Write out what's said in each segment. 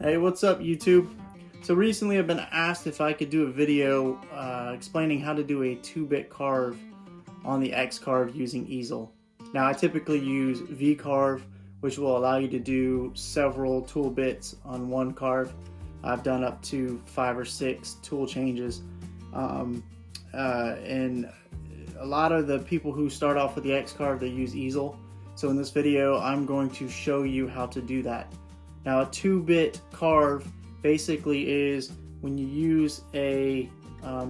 Hey, what's up YouTube? So recently I've been asked if I could do a video explaining how to do a 2-bit carve on the X-Carve using Easel. Now I typically use V-Carve, which will allow you to do several tool bits on one carve. I've done up to 5 or 6 tool changes. And a lot of the people who start off with the X-Carve, they use Easel. So in this video I'm going to show you how to do that. Now a 2-bit carve basically is when you use a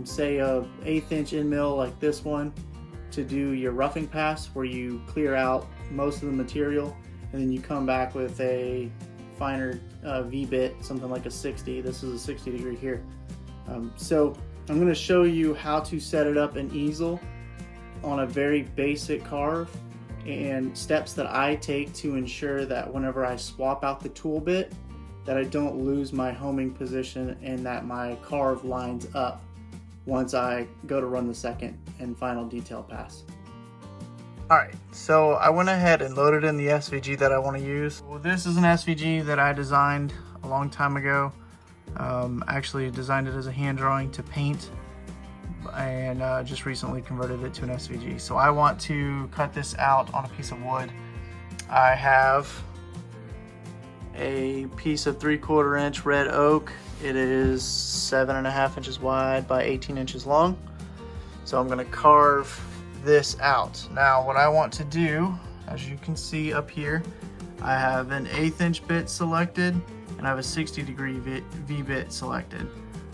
say a 1/8 inch end mill like this one to do your roughing pass, where you clear out most of the material and then you come back with a finer V-bit, something like a 60. This is a 60 degree here. So I'm going to show you how to set it up in Easel on a very basic carve, and steps that I take to ensure that whenever I swap out the tool bit that I don't lose my homing position and that my carve lines up once I go to run the second and final detail pass. Alright, so I went ahead and loaded in the SVG that I want to use. Well, this is an SVG that I designed a long time ago. Actually designed it as a hand drawing to paint, and just recently converted it to an SVG. So I want to cut this out on a piece of wood. I have a piece of 3/4 inch red oak. It is 7.5 inches wide by 18 inches long. So I'm going to carve this out. Now what I want to do, as you can see up here, I have an 1/8 inch bit selected and I have a 60 degree V bit selected.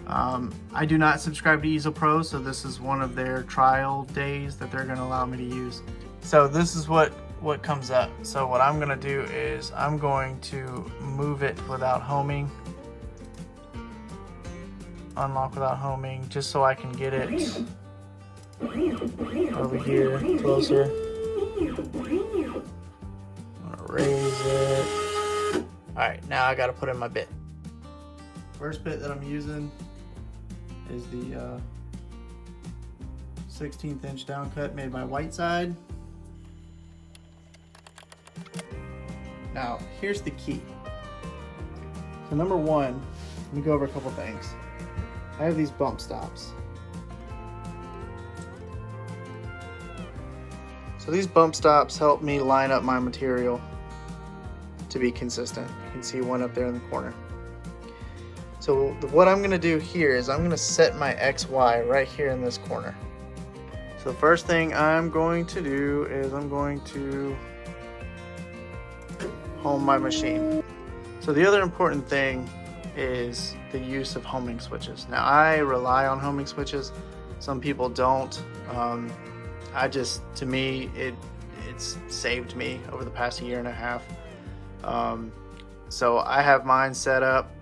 I do not subscribe to Easel Pro, so this is one of their trial days that they're going to allow me to use. So this is what comes up. So what I'm going to do is I'm going to move it without homing, unlock without homing, just so I can get it over here closer. I'm going to raise it. Alright, now I got to put in my bit. First bit that I'm using is the 16th inch down cut made by Whiteside. Now here's the key. So number one, let me go over a couple things. I have these bump stops. So these bump stops help me line up my material to be consistent. You can see one up there in the corner. So what I'm going to do here is I'm going to set my XY right here in this corner. So the first thing I'm going to do is I'm going to home my machine. So the other important thing is the use of homing switches. Now I rely on homing switches. Some people don't. To me, it's saved me over the past 1.5 years. So I have mine set up.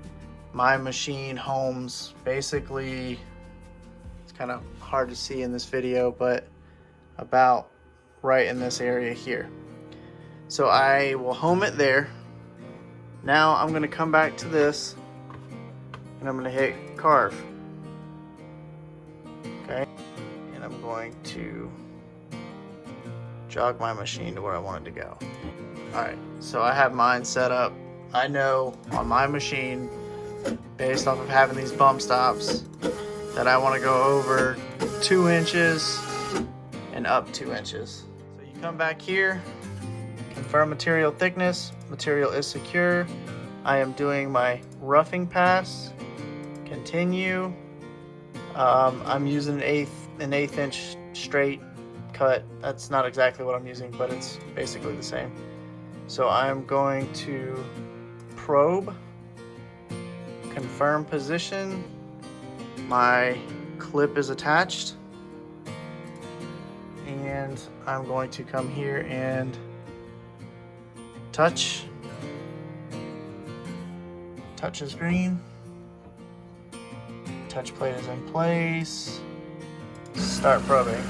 My machine homes basically, it's kind of hard to see in this video, but about right in this area here. So I will home it there. Now I'm going to come back to this and I'm going to hit carve. Okay, and I'm going to jog my machine to where I want it to go. Alright, so I have mine set up. I know on my machine, based off of having these bump stops, that I want to go over 2 inches and up 2 inches. So you come back here, confirm material thickness, material is secure. I am doing my roughing pass, continue. I'm using an eighth inch straight cut. That's not exactly what I'm using, but it's basically the same. So I'm going to probe, confirm position, my clip is attached, and I'm going to come here and touch is green, touch plate is in place, start probing.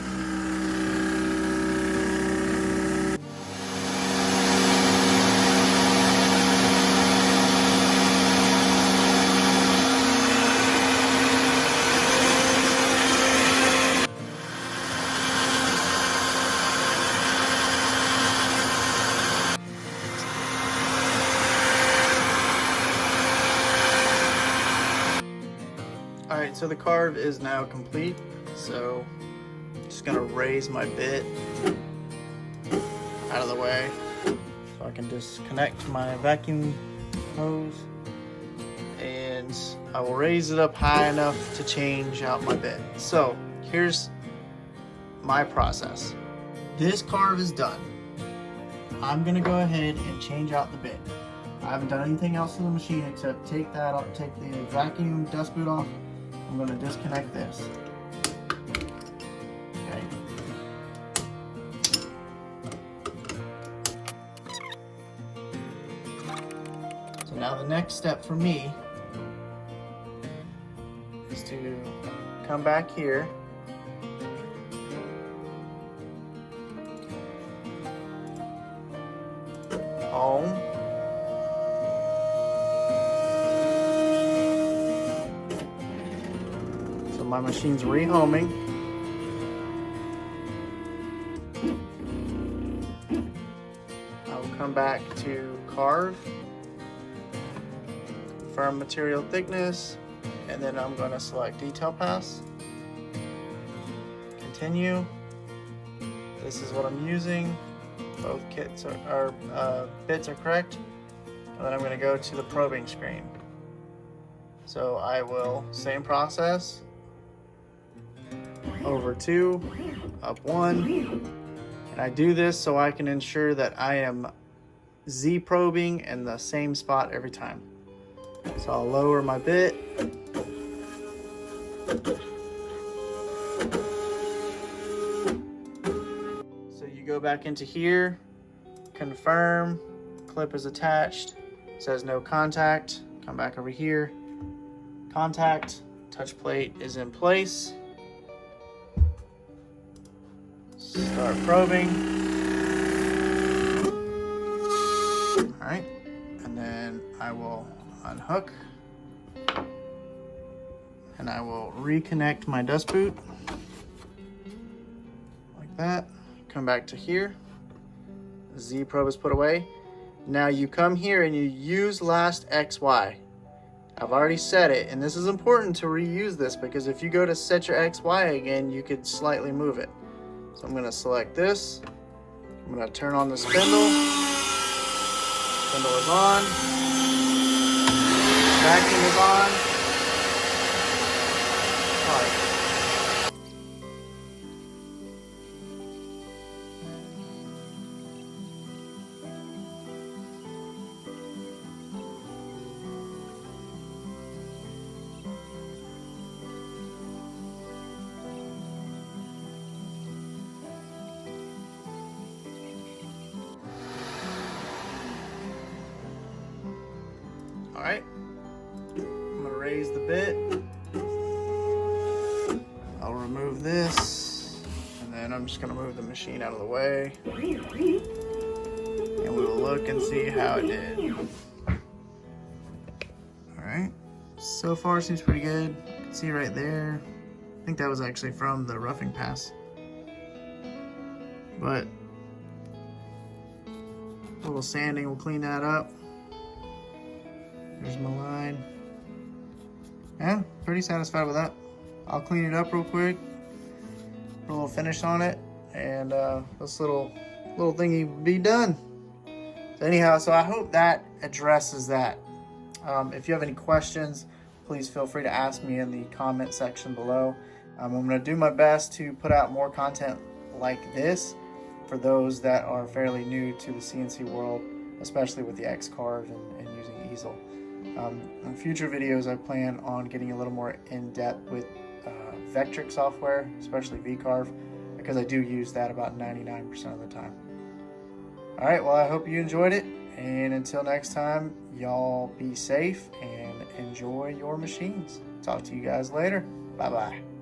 Alright, so the carve is now complete. So I'm just gonna raise my bit out of the way so I can disconnect my vacuum hose, and I will raise it up high enough to change out my bit. So here's my process. This carve is done. I'm gonna go ahead and change out the bit. I haven't done anything else to the machine except take that off, take the vacuum dust boot off. I'm gonna disconnect this. Okay. So now the next step for me is to come back here. Home. So my machine's rehoming. I will come back to carve, confirm material thickness, and then I'm going to select detail pass. Continue. This is what I'm using. Both bits are correct. And then I'm going to go to the probing screen. So I will, same process, over 2, up 1. And I do this so I can ensure that I am Z probing in the same spot every time. So I'll lower my bit. So you go back into here, confirm, clip is attached, says no contact, come back over here, contact, touch plate is in place. Start probing. All right, and then I will unhook and I will reconnect my dust boot like that. Come back to here. Z probe is put away. Now you come here and you use last XY. I've already set it, and this is important to reuse this because if you go to set your XY again, you could slightly move it. So I'm going to select this. I'm going to turn on the spindle. Spindle is on. Vacuum is on. All right. Alright, I'm going to raise the bit. I'll remove this, and then I'm just going to move the machine out of the way. And we will look and see how it did. Alright, so far seems pretty good. You can see right there. I think that was actually from the roughing pass. But a little sanding will clean that up. There's my line. Yeah, pretty satisfied with that. I'll clean it up real quick, put a little finish on it, and this little thingy will be done. So anyhow, so I hope that addresses that. If you have any questions, please feel free to ask me in the comment section below. I'm going to do my best to put out more content like this for those that are fairly new to the CNC world, especially with the X-Carve and using Easel. In future videos, I plan on getting a little more in-depth with Vectric software, especially V-Carve, because I do use that about 99% of the time. Alright, well, I hope you enjoyed it, and until next time, y'all be safe and enjoy your machines. Talk to you guys later. Bye-bye.